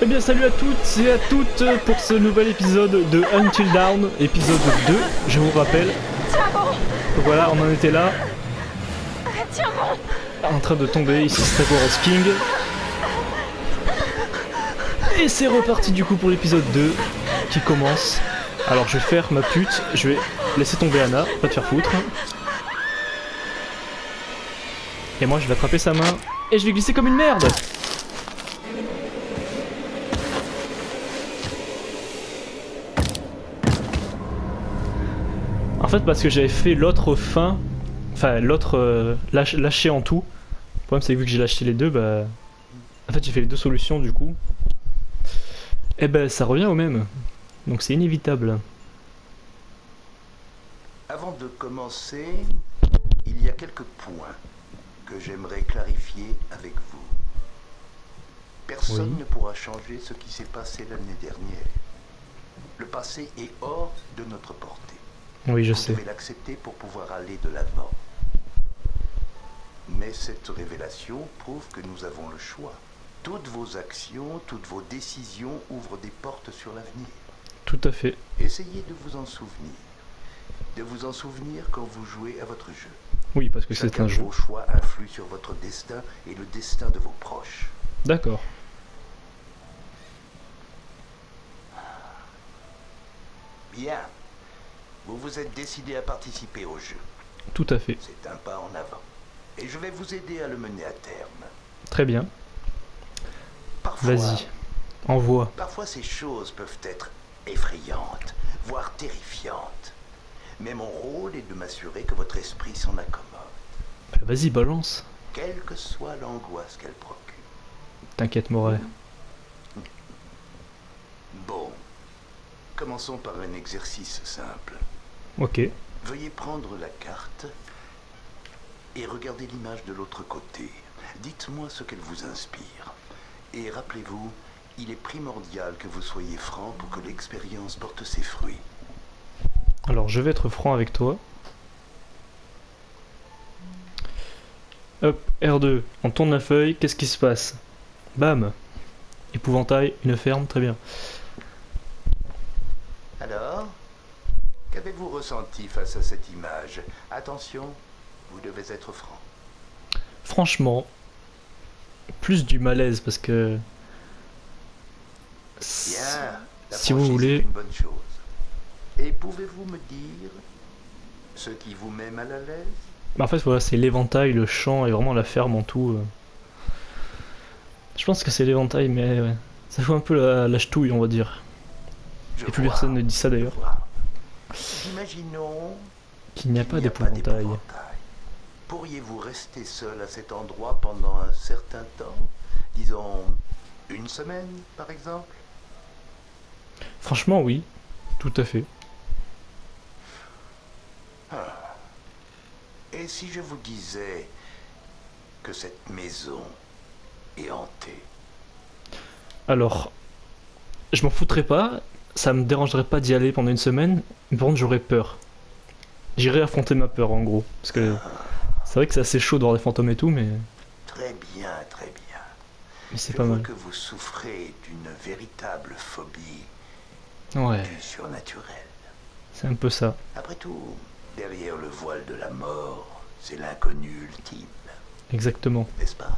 Eh bien salut à toutes et à toutes pour ce nouvel épisode de Until Dawn, épisode 2, je vous rappelle. Tiens bon. Donc voilà, on en était là, Tiens bon. en train de tomber, ici c'est Forest King. Et c'est reparti du coup pour l'épisode 2 qui commence. Alors je vais faire ma pute, je vais laisser tomber Anna, pas te faire foutre. Et moi je vais attraper sa main et je vais glisser comme une merde. En fait parce que j'avais fait l'autre fin, enfin l'autre lâché en tout. Le problème c'est que vu que j'ai lâché les deux, bah... En fait j'ai fait les deux solutions du coup. Et ben ça revient au même. Donc c'est inévitable. Avant de commencer, il y a quelques points que j'aimerais clarifier avec vous. Personne Oui. ne pourra changer ce qui s'est passé l'année dernière. Le passé est hors de notre portée. Oui je Vous sais. devez l'accepter pour pouvoir aller de l'avant. Mais cette révélation prouve que nous avons le choix. Toutes vos actions, toutes vos décisions ouvrent des portes sur l'avenir. Tout à fait. Essayez de vous en souvenir. De vous en souvenir quand vous jouez à votre jeu. Oui parce que c'est Chacun un de jeu. vos choix influe sur votre destin et le destin de vos proches. D'accord. Bien. Vous vous êtes décidé à participer au jeu. Tout à fait. C'est un pas en avant. Et je vais vous aider à le mener à terme. Très bien. Parfois, Vas-y. Envoie. parfois ces choses peuvent être effrayantes, voire terrifiantes. Mais mon rôle est de m'assurer que votre esprit s'en accommode, Bah, vas-y balance. quelle que soit l'angoisse qu'elle procure. T'inquiète Moret. Bon, commençons par un exercice simple. Ok. Veuillez prendre la carte et regardez l'image de l'autre côté. Dites-moi ce qu'elle vous inspire. Et rappelez-vous, il est primordial que vous soyez franc pour que l'expérience porte ses fruits. Alors je vais être franc avec toi. Hop, R2, on tourne la feuille, qu'est-ce qui se passe? Bam. Épouvantail, une ferme, très bien. Alors, qu'avez-vous ressenti face à cette image? Attention, vous devez être franc. Franchement, plus du malaise parce que... Bien, la Si vous franchise voulez- est une bonne chose. Et pouvez-vous me dire ce qui vous met mal à l'aise? Bah, en fait voilà, c'est l'éventail, le champ et vraiment la ferme en tout. Je pense que c'est l'éventail mais ouais. Ça joue un peu la ch'touille on va dire. Je Et plus vois, personne ne dit ça je d'ailleurs. vois. Imaginons Qu'il n'y a qu'il pas n'y a pas d'épouvantail. d'épouvantail. Pourriez-vous rester seul à cet endroit pendant un certain temps? Disons, une semaine, par exemple? Franchement oui, tout à fait. Et si je vous disais que cette maison est hantée? Alors, je m'en foutrais pas, ça me dérangerait pas d'y aller pendant une semaine, mais par contre j'aurais peur. J'irais affronter ma peur en gros, parce que c'est vrai que c'est assez chaud de voir des fantômes et tout, mais Très bien, très bien. c'est Je pas vois mal. que vous souffrez d'une véritable phobie Ouais, du surnaturel. c'est un peu ça. Après tout, derrière le voile de la mort, c'est l'inconnu ultime, Exactement. n'est-ce pas?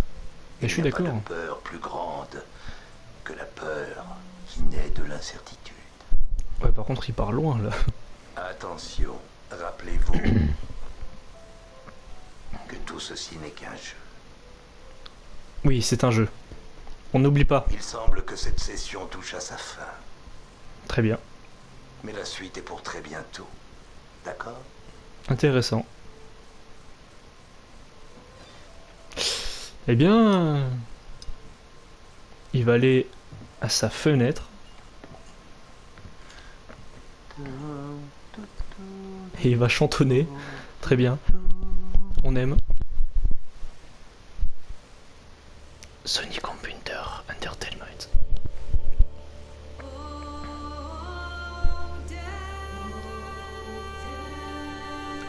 Mais je suis Il n'y a pas d'accord. de peur plus grande que la peur qui naît de l'incertitude. Ouais, par contre il part loin là. Attention, rappelez-vous que tout ceci n'est qu'un jeu. Oui, c'est un jeu. On n'oublie pas. Il semble que cette session touche à sa fin, Très bien. mais la suite est pour très bientôt. D'accord? Intéressant. Eh bien... Il va aller à sa fenêtre. Et il va chantonner. Très bien. On aime. Sony Computer Entertainment.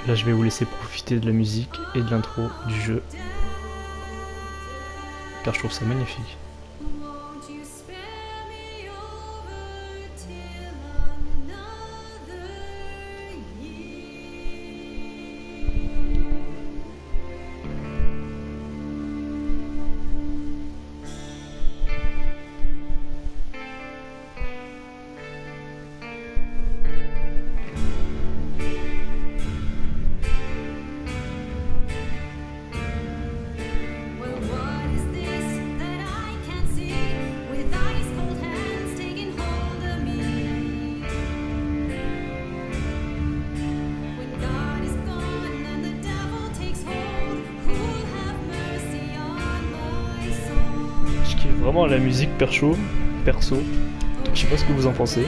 Là je vais vous laisser profiter de la musique et de l'intro du jeu. Car je trouve ça magnifique. Won't you spend kiffe vraiment la musique perso. Je sais pas ce que vous en pensez.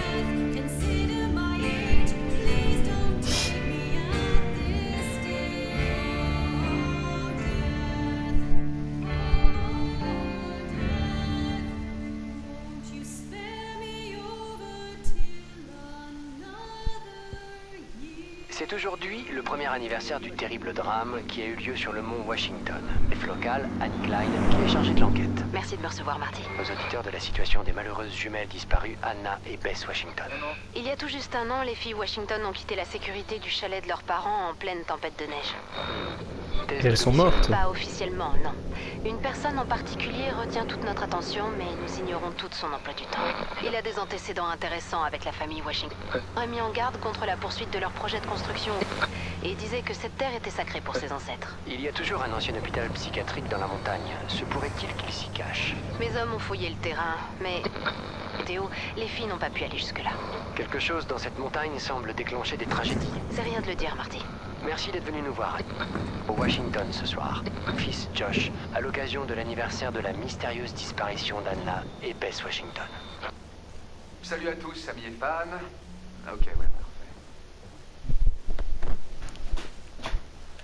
C'est aujourd'hui le premier anniversaire du terrible drame qui a eu lieu sur le mont Washington. Chef local, Annie Klein, qui est chargée de l'enquête. Merci de me recevoir, Marty. Aux auditeurs de la situation des malheureuses jumelles disparues Anna et Bess Washington. Il y a tout juste un an, les filles Washington ont quitté la sécurité du chalet de leurs parents en pleine tempête de neige. Et elles sont mortes. Pas officiellement, non. Une personne en particulier retient toute notre attention, mais nous ignorons tout son emploi du temps. Il a des antécédents intéressants avec la famille Washington. Il a mis en garde contre la poursuite de leur projet de construction et disait que cette terre était sacrée pour ses ancêtres. Il y a toujours un ancien hôpital psychiatrique dans la montagne. Se pourrait-il qu'il s'y cache? Mes hommes ont fouillé le terrain, mais... Théo, les filles n'ont pas pu aller jusque-là. Quelque chose dans cette montagne semble déclencher des tragédies. C'est rien de le dire, Marty. Merci d'être venu nous voir. Au Washington ce soir, fils Josh, à l'occasion de l'anniversaire de la mystérieuse disparition d'Anna et Bess Washington. Salut à tous, amis et fans. Ok, ouais,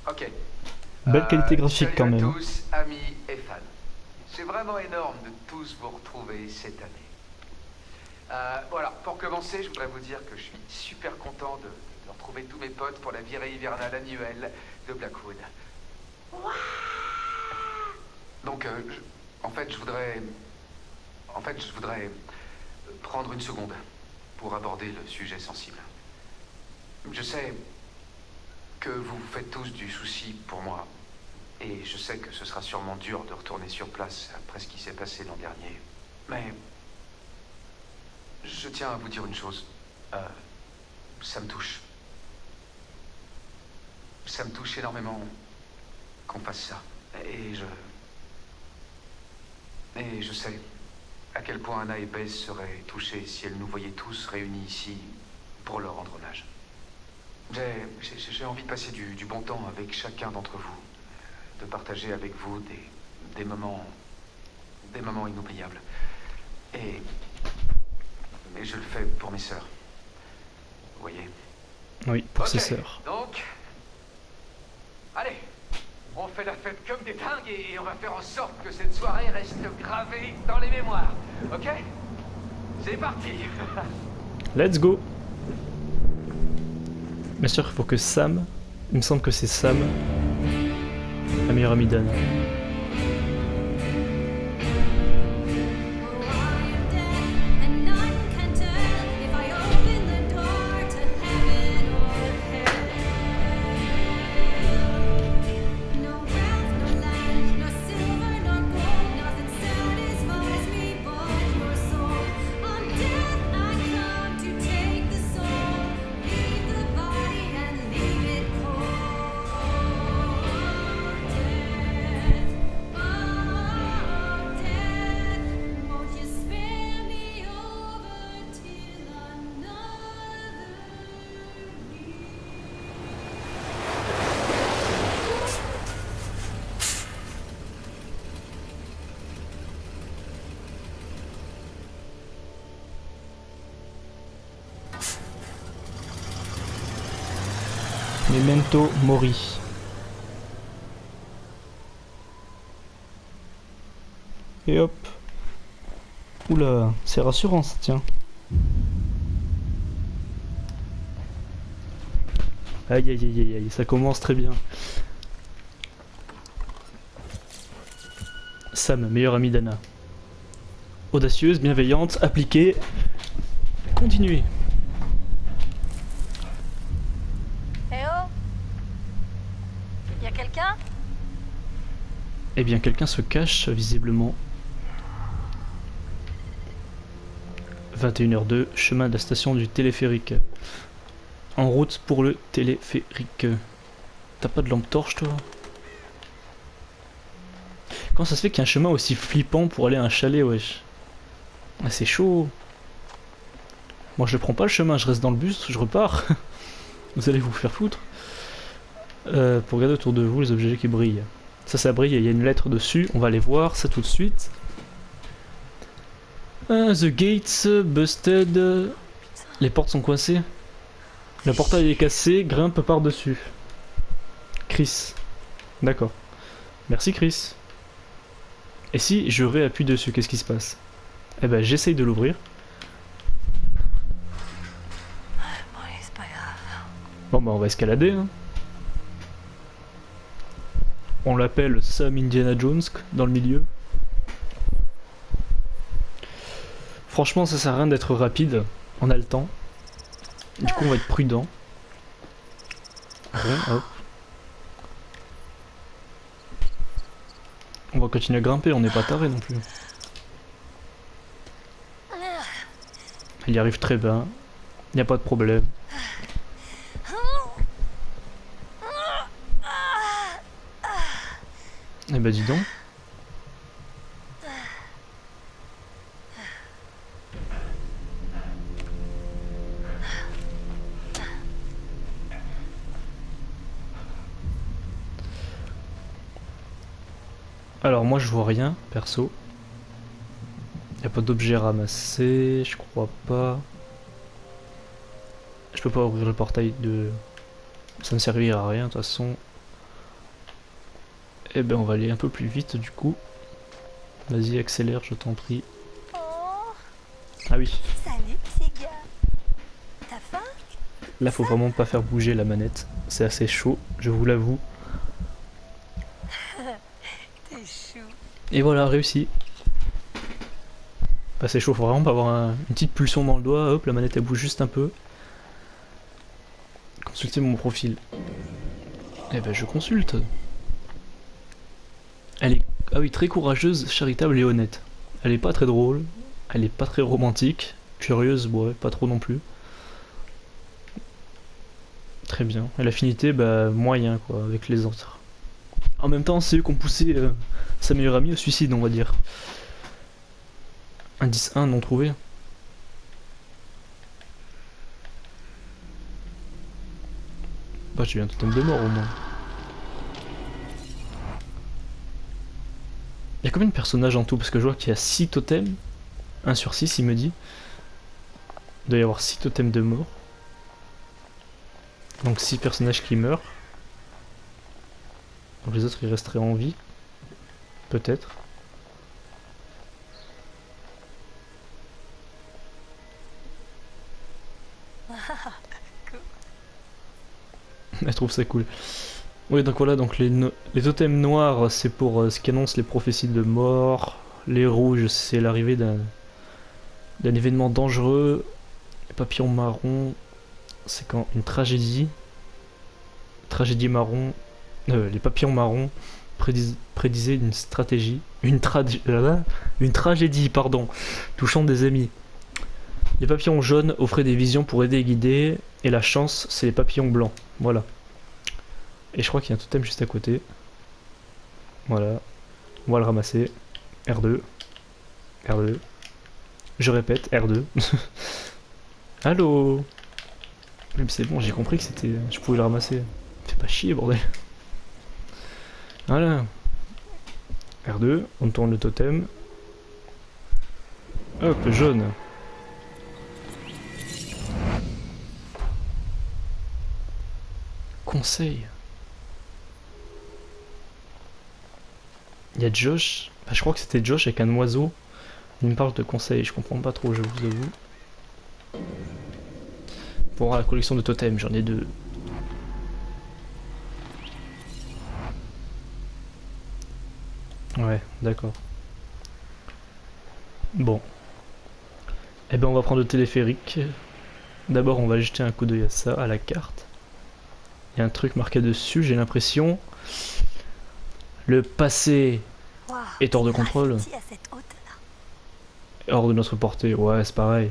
parfait. Ok. Belle qualité graphique salut quand même. À tous, amis et fans. C'est vraiment énorme de tous vous retrouver cette année. Voilà, pour commencer, je voudrais vous dire que je suis super content de retrouver tous mes potes pour la virée hivernale annuelle de Blackwood. Donc, en fait, je voudrais prendre une seconde pour aborder le sujet sensible. Je sais que vous vous faites tous du souci pour moi, et je sais que ce sera sûrement dur de retourner sur place après ce qui s'est passé l'an dernier. Mais je tiens à vous dire une chose. Ça me touche. Ça me touche énormément qu'on fasse ça. Et je sais à quel point Anna et Bess seraient touchées si elles nous voyaient tous réunis ici pour leur rendre hommage. J'ai envie de passer du bon temps avec chacun d'entre vous, de partager avec vous des moments inoubliables. Et je le fais pour mes sœurs. Vous voyez? Oui, pour ses Ok, sœurs. Donc, allez, on fait la fête comme des dingues et on va faire en sorte que cette soirée reste gravée dans les mémoires. Ok? C'est parti. Let's go. Bien sûr, il faut que Sam, il me semble que c'est Sam, la meilleure amie d'Anna. Memento Mori. Et hop. Oula, c'est rassurant ça, tiens. Aïe aïe aïe aïe aïe, ça commence très bien. Sam, meilleure amie d'Anna. Audacieuse, bienveillante, appliquée. Continuez. Y'a quelqu'un? Eh bien, quelqu'un se cache, visiblement. 21h02, chemin de la station du téléphérique. En route pour le téléphérique. T'as pas de lampe torche, toi? Comment ça se fait qu'il y a un chemin aussi flippant pour aller à un chalet, wesh? Ah, c'est chaud. Moi, je prends pas le chemin, je reste dans le bus, je repars. Vous allez vous faire foutre. Pour regarder autour de vous les objets qui brillent. Ça brille, il y a une lettre dessus, on va aller voir ça tout de suite. Ah, the gates busted. Les portes sont coincées. Le portail est cassé, grimpe par-dessus. Chris. D'accord. Merci Chris. Et si je réappuie dessus, qu'est-ce qui se passe? Eh ben j'essaye de l'ouvrir. Bon, allez, c'est pas grave. Bon bah on va escalader. Hein. On l'appelle Sam Indiana Jones dans le milieu. Franchement ça sert à rien d'être rapide. On a le temps. Du coup on va être prudent. Bon, hop. On va continuer à grimper, on n'est pas taré non plus. Il y arrive très bien. Il n'y a pas de problème. Eh ben dis donc. Alors moi je vois rien, perso. Y a pas d'objet ramassé, je crois pas. Je peux pas ouvrir le portail de... Ça ne servira à rien de toute façon. Eh ben on va aller un peu plus vite du coup. Vas-y accélère, je t'en prie. Oh, Ah oui, salut petit gars. T'as faim? là faut vraiment pas faire bouger la manette. C'est assez chaud, je vous l'avoue. T'es chou. Et voilà, réussi. Bah c'est chaud, faut vraiment pas avoir une petite pulsion dans le doigt, hop, la manette elle bouge juste un peu. Consultez mon profil. Eh ben je consulte. Elle est, ah oui, très courageuse, charitable et honnête. Elle est pas très drôle, elle est pas très romantique, curieuse, ouais, pas trop non plus. Très bien. Et l'affinité, bah moyen quoi, avec les autres. En même temps, c'est eux qui ont poussé sa meilleure amie au suicide, on va dire. Indice 1 non trouvé. Bah j'ai eu un totem de mort au moins. Il y a combien de personnages en tout? Parce que je vois qu'il y a 6 totems. 1 sur 6 il me dit. Il doit y avoir 6 totems de mort. Donc 6 personnages qui meurent. Donc les autres ils resteraient en vie. Peut-être. Elle trouve ça cool. Oui, donc voilà, donc les totems noirs, c'est pour ce qui annonce les prophéties de mort. Les rouges, c'est l'arrivée d'un événement dangereux. Les papillons marrons, c'est quand une tragédie. Tragédie marron. Les papillons marrons prédisaient une stratégie. Une tragédie, pardon, touchant des amis. Les papillons jaunes offraient des visions pour aider et guider. Et la chance, c'est les papillons blancs. Voilà. Et je crois qu'il y a un totem juste à côté. Voilà. On va le ramasser. R2. R2. Je répète, R2. Allô? Même c'est bon, j'ai compris que c'était. Je pouvais le ramasser. Fais pas chier, bordel. Voilà. R2, on tourne le totem. Hop, jaune. Conseil. Il y a Josh. Bah, je crois que c'était Josh avec un oiseau. Il me parle de conseil, je comprends pas trop, je vous avoue. Pour la collection de totems, j'en ai 2. Ouais, d'accord. Bon. Eh ben on va prendre le téléphérique. D'abord on va jeter un coup d'œil à ça, à la carte. Il y a un truc marqué dessus, j'ai l'impression. Le passé Wow, est hors de contrôle. graffiti à cette hauteur. Hors de notre portée, ouais c'est pareil.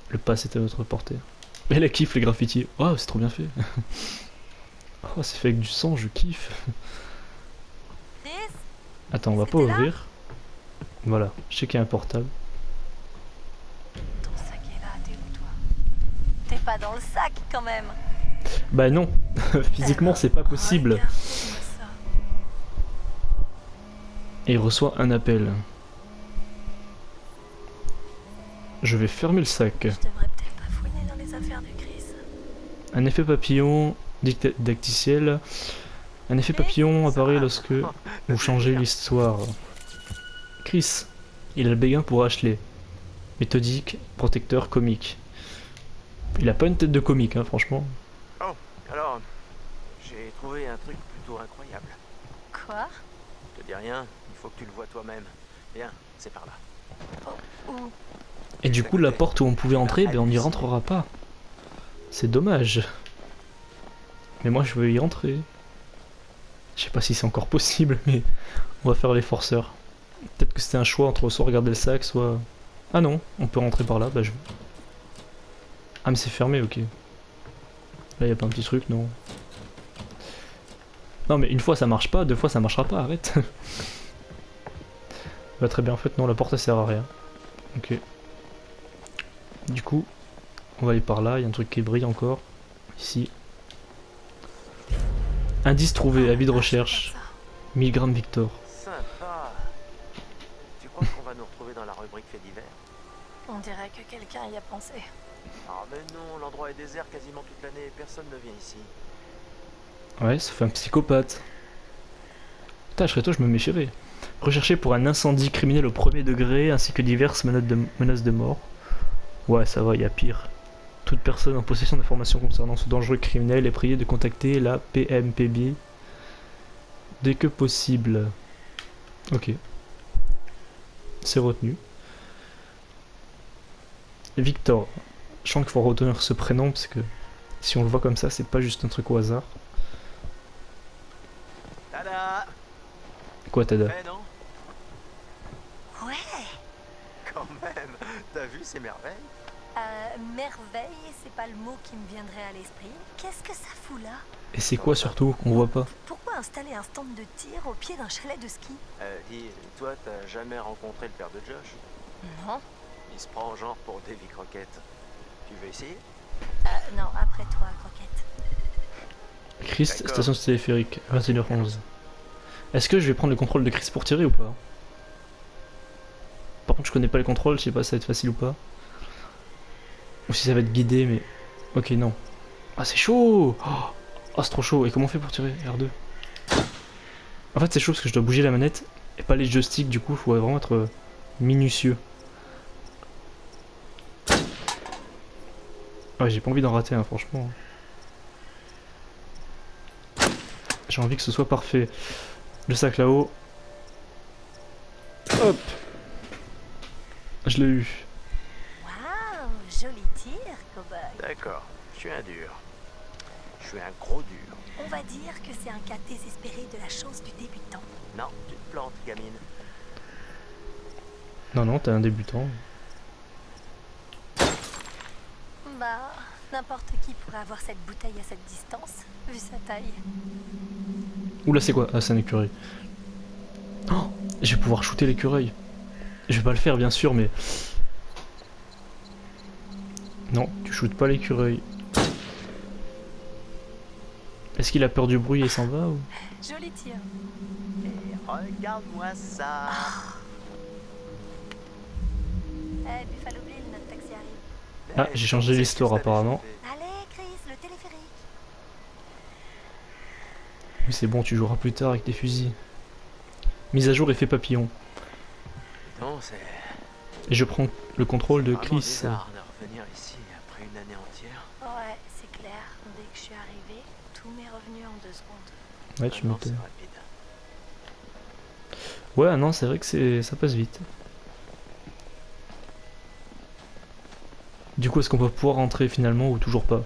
Le passé est à notre portée. Elle a kiffe les graffitis. Oh c'est trop bien fait. Oh c'est fait avec du sang, je kiffe. Chris, Attends, on va pas C'était là ouvrir. Voilà, je sais qu'il y a un portable. ton sac est là, t'es où toi? T'es pas dans le sac quand même. Bah non, physiquement c'est pas possible. Regarde-moi ça. Et il reçoit un appel. Je vais fermer le sac. Je devrais peut-être pas fouiner dans les affaires de Chris. Un effet papillon dacticiel. Un effet papillon apparaît lorsque vous changez l'histoire. Chris, il a le béguin pour Ashley. Méthodique, protecteur, comique. Il a pas une tête de comique, hein, franchement. Oh, alors, j'ai trouvé un truc plutôt incroyable. Quoi? Je te dis rien, il faut que tu le vois toi-même. Viens, c'est par là. Où? Et du coup, la porte où on pouvait entrer, ben on n'y rentrera pas. C'est dommage. Mais moi, je veux y rentrer. Je sais pas si c'est encore possible, mais on va faire les forceurs. Peut-être que c'était un choix entre soit regarder le sac, soit... Ah non, on peut rentrer par là, bah je... Ah mais c'est fermé, ok. Là y a pas un petit truc, non. Non mais une fois ça marche pas, deux fois ça marchera pas, arrête. Bah très bien, en fait non, la porte elle sert à rien. Ok. Du coup, on va aller par là, il y a un truc qui brille encore. Ici. Indice trouvé, avis de recherche. 1000 grammes Victor. Sympa. Tu crois qu'on va nous retrouver dans la rubrique fait divers? On dirait que quelqu'un y a pensé. Ah mais non, l'endroit est désert quasiment toute l'année et personne ne vient ici. Ouais, ça fait un psychopathe. Putain, je serais toi, je me méfierais. Recherché pour un incendie criminel au premier degré ainsi que diverses menaces de mort. Ouais, ça va, il y a pire. Toute personne en possession d'informations concernant ce dangereux criminel est priée de contacter la PMPB dès que possible. Ok. C'est retenu. Victor. Je sens qu'il faut retenir ce prénom parce que si on le voit comme ça, c'est pas juste un truc au hasard. Tada! Quoi, Tada? Fait, non? Ouais. Quand même, t'as vu ces merveilles? Merveille, c'est pas le mot qui me viendrait à l'esprit. Qu'est-ce que ça fout là? Et c'est quoi surtout qu'on voit pas? Pourquoi installer un stand de tir au pied d'un chalet de ski? Dis, toi, t'as jamais rencontré le père de Josh? Non. Il se prend genre pour Davy Crockett. Tu veux essayer? Non, après toi, Croquette. Chris, D'accord. station téléphérique, 21h11. Est-ce que je vais prendre le contrôle de Chris pour tirer ou pas? Par contre, je connais pas les contrôles, je sais pas si ça va être facile ou pas. Ou si ça va être guidé, mais... Ok, non. Ah, c'est chaud! Oh, c'est trop chaud. Et comment on fait pour tirer? R2. En fait, c'est chaud parce que je dois bouger la manette et pas les joysticks, du coup, il faut vraiment être minutieux. Ouais, j'ai pas envie d'en rater, hein, franchement. J'ai envie que ce soit parfait. Le sac là-haut. Hop! Je l'ai eu. Waouh, joli tir, cowboy. D'accord, je suis un dur. Je suis un gros dur. On va dire que c'est un cas désespéré de la chance du débutant. Non, tu te plantes, gamine. Non, non, t'es un débutant. Bah, n'importe qui pourrait avoir cette bouteille à cette distance, vu sa taille. Oula, c'est quoi? Ah, c'est un écureuil. Oh, je vais pouvoir shooter l'écureuil. Je vais pas le faire, bien sûr, mais... Non, tu shootes pas l'écureuil. Est-ce qu'il a peur du bruit et s'en va ou... Joli tir. Et regarde-moi ça. Eh, Buffalo Bill, notre taxi arrive. Ah, j'ai changé l'histoire, apparemment. Allez, Chris, le téléphérique. Mais c'est bon, tu joueras plus tard avec tes fusils. Mise à jour effet papillon. Non, c'est Et je prends le contrôle de vraiment Chris. bizarre de revenir ici après une année entière. Ouais, c'est clair. Dès que je suis arrivée, tout m'est revenu en 2 secondes. Ouais, tu Vraiment, c'est m'étonnes. rapide. Ouais, non, c'est vrai que ça passe vite. Du coup, est-ce qu'on va pouvoir rentrer finalement ou toujours pas?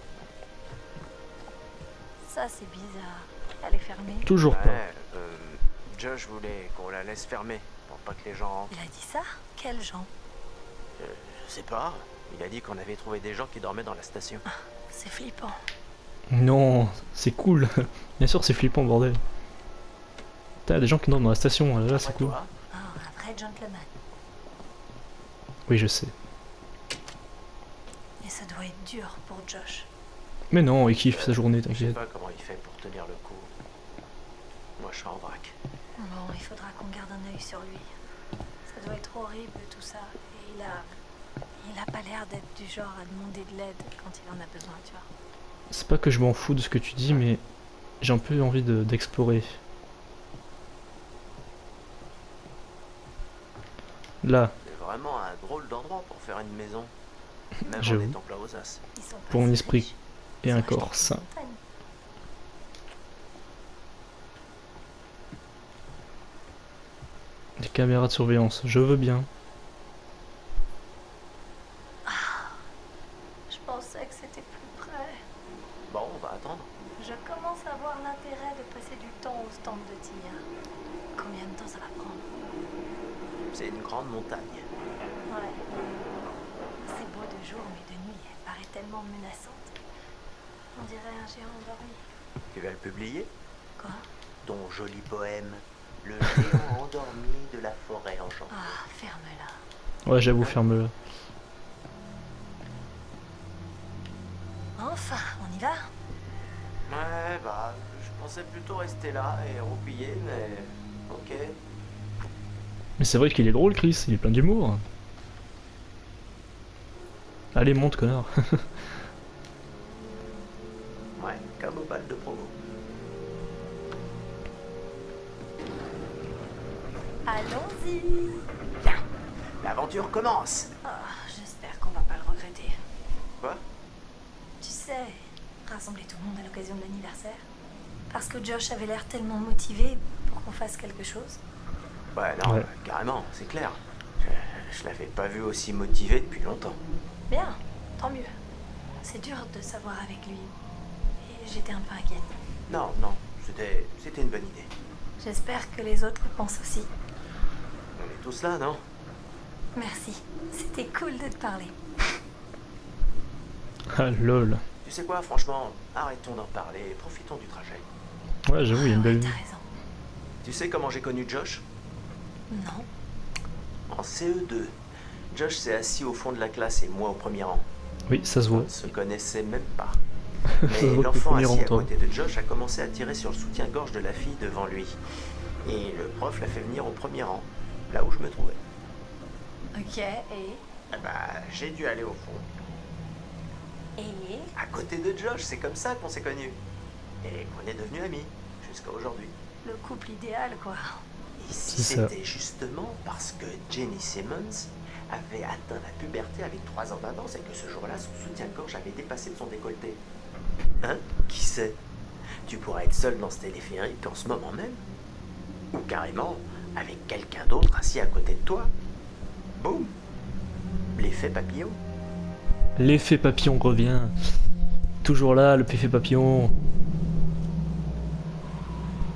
Ça, c'est bizarre. Elle est fermée. Toujours pas. Ouais, Josh voulait qu'on la laisse fermer pour pas que les gens rentrent. Il a dit ça? Quels gens? Je sais pas. Il a dit qu'on avait trouvé des gens qui dormaient dans la station. C'est flippant. Non, c'est cool. Bien sûr, c'est flippant, bordel. T'as des gens qui dorment dans la station, là, c'est cool. Toi, Oh, un vrai gentleman. Oui, je sais. Et ça doit être dur pour Josh. Mais non, il kiffe sa journée, je sais t'inquiète. pas comment il fait pour tenir le coup. Moi, je suis en vrac. Bon, il faudra qu'on garde un œil sur lui. Ça doit être horrible tout ça. Et Il a pas l'air d'être du genre à demander de l'aide quand il en a besoin, tu vois. C'est pas que je m'en fous de ce que tu dis, mais j'ai un peu envie d'explorer. Là, C'est vraiment un drôle d'endroit pour faire une maison. Même en J'avoue. étant plat aux as. Ils sont pas Pour un si esprit riches. et Ils ont un acheté corps une sain. montagne. Des caméras de surveillance, je veux bien. Je pensais que c'était plus près. Bon, on va attendre. Je commence à voir l'intérêt de passer du temps au stand de tir. Combien de temps ça va prendre? C'est une grande montagne. Ouais. C'est beau de jour, mais de nuit, elle paraît tellement menaçante. On dirait un géant endormi. Tu vas le publier? Quoi? Ton joli poème. Le géant endormi de la forêt enchantée. Ah, ferme-la. Ouais, j'avoue, ferme-le. Enfin, on y va? Ouais, bah, je pensais plutôt rester là et roupiller, mais... Ok. Mais c'est vrai qu'il est drôle, Chris, il est plein d'humour. Allez, monte, connard. Ouais, comme au bal de promo. Allons-y. Bien, l'aventure commence. Ah, j'espère qu'on va pas le regretter. Quoi? Tu sais, rassembler tout le monde à l'occasion de l'anniversaire. Parce que Josh avait l'air tellement motivé pour qu'on fasse quelque chose. Ouais, non, Ouais. carrément, c'est clair. Je l'avais pas vu aussi motivé depuis longtemps. Bien, tant mieux. C'est dur de savoir avec lui. Et j'étais un peu inquiète. Non, c'était une bonne idée. J'espère que les autres le pensent aussi. On est tous là, non? Merci, c'était cool de te parler. Ah, lol. Tu sais quoi, franchement, arrêtons d'en parler et profitons du trajet. Ouais, j'avoue, il y a une belle Ouais, vue. t'as raison. Tu sais comment j'ai connu Josh? Non, En CE2. Josh s'est assis au fond de la classe et moi au premier rang. Oui, ça se On voit. ne se connaissait même pas. Ça se Mais voit que le l'enfant premier assis rang, à toi. côté de Josh a commencé à tirer sur le soutien-gorge de la fille devant lui. Et le prof l'a fait venir au premier rang, là où je me trouvais. ok, et... Eh bah, j'ai dû aller au fond. Et... À côté de Josh, c'est comme ça qu'on s'est connus. Et qu'on est devenus amis, jusqu'à aujourd'hui. Le couple idéal, quoi. Et si C'est ça. c'était justement parce que Jenny Simmons avait atteint la puberté avec 3 ans d'avance et que ce jour-là, son soutien-gorge avait dépassé de son décolleté. Hein? Qui sait? Tu pourrais être seul dans ce téléphérique en ce moment même. Ou carrément avec quelqu'un d'autre assis à côté de toi. Boum! L'effet papillon. L'effet papillon revient. Toujours là, le l'effet papillon.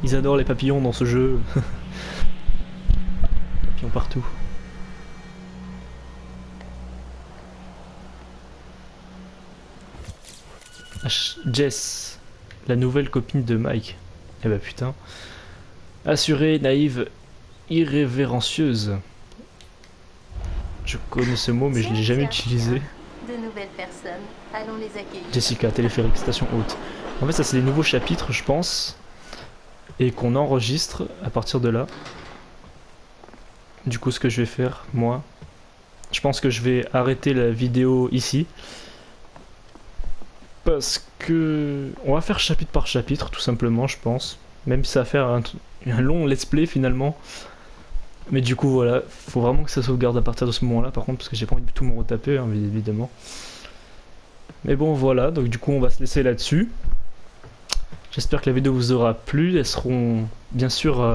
Ils adorent les papillons dans ce jeu. Papillons partout. Jess, la nouvelle copine de Mike. Eh bah putain. Assurée, naïve, irrévérencieuse. Je connais ce mot mais je l'ai jamais utilisé. De nouvelles personnes, allons les accueillir. Jessica, téléphérique, station haute. En fait, ça c'est les nouveaux chapitres, je pense, et qu'on enregistre à partir de là. Du coup, ce que je vais faire, moi, je pense que je vais arrêter la vidéo ici. Parce que on va faire chapitre par chapitre, tout simplement, je pense. Même si ça va faire un long let's play finalement. Mais du coup, voilà, faut vraiment que ça sauvegarde à partir de ce moment-là, par contre, parce que j'ai pas envie de tout me retaper, hein, évidemment. Mais bon, voilà, donc du coup, on va se laisser là-dessus. J'espère que la vidéo vous aura plu. Elles seront, bien sûr,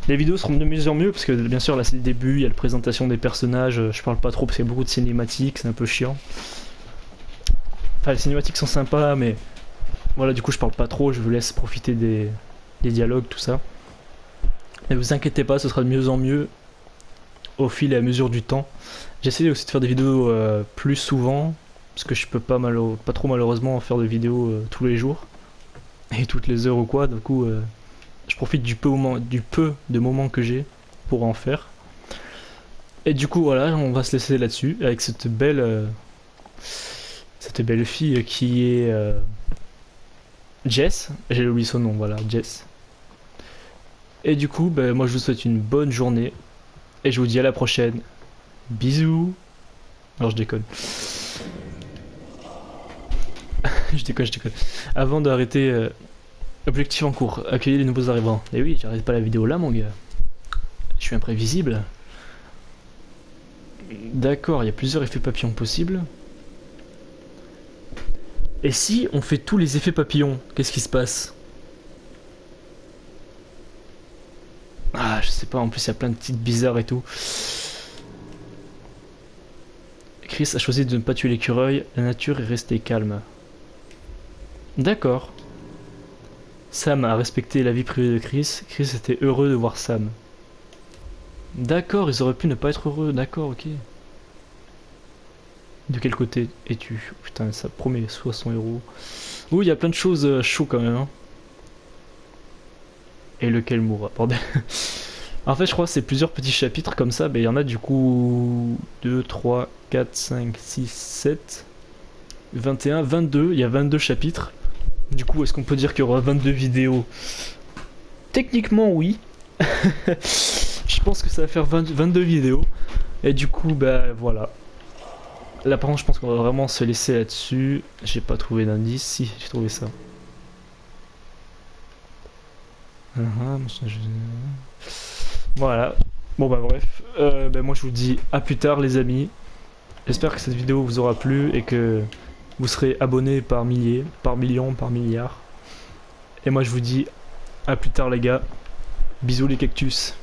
les vidéos seront de mieux en mieux, parce que bien sûr, là, c'est le début, il y a la présentation des personnages. Je parle pas trop, parce qu'il y a beaucoup de cinématiques, c'est un peu chiant. Enfin, les cinématiques sont sympas, mais voilà, du coup, je parle pas trop, je vous laisse profiter des dialogues, tout ça. Ne vous inquiétez pas, ce sera de mieux en mieux au fil et à mesure du temps. J'essaie aussi de faire des vidéos plus souvent, parce que je peux pas trop malheureusement faire de vidéos tous les jours et toutes les heures ou quoi. Du coup, je profite du peu de moments que j'ai pour en faire. Et du coup, voilà, on va se laisser là-dessus avec cette belle fille qui est Jess. J'ai oublié son nom, voilà, Jess. Et du coup, ben, moi je vous souhaite une bonne journée. Et je vous dis à la prochaine. Bisous. Alors je déconne. je déconne. Avant d'arrêter... objectif en cours, accueillir les nouveaux arrivants. Et oui, j'arrête pas la vidéo là mon gars. Je suis imprévisible. D'accord, il y a plusieurs effets papillons possibles. Et si on fait tous les effets papillons, qu'est-ce qui se passe? Ah, je sais pas, en plus il y a plein de titres bizarres et tout. Chris a choisi de ne pas tuer l'écureuil, la nature est restée calme. D'accord. Sam a respecté la vie privée de Chris, Chris était heureux de voir Sam. D'accord, ils auraient pu ne pas être heureux, d'accord, ok. De quel côté es-tu? Putain, ça promet, soit son héros. Ouh, il y a plein de choses chaudes quand même. Hein. Et lequel mourra, bordel. En fait, je crois que c'est plusieurs petits chapitres comme ça. Il y en a du coup 2, 3, 4, 5, 6, 7, 21, 22. Il y a 22 chapitres. Du coup, est-ce qu'on peut dire qu'il y aura 22 vidéos? Techniquement, oui. Je pense que ça va faire 22 vidéos. Et du coup, bah voilà. Là, par contre, je pense qu'on va vraiment se laisser là-dessus. J'ai pas trouvé d'indice. Si, j'ai trouvé ça. Voilà. Bon, bah bref. Moi, je vous dis à plus tard, les amis. J'espère que cette vidéo vous aura plu et que vous serez abonnés par milliers, par millions, par milliards. Et moi, je vous dis à plus tard, les gars. Bisous, les cactus.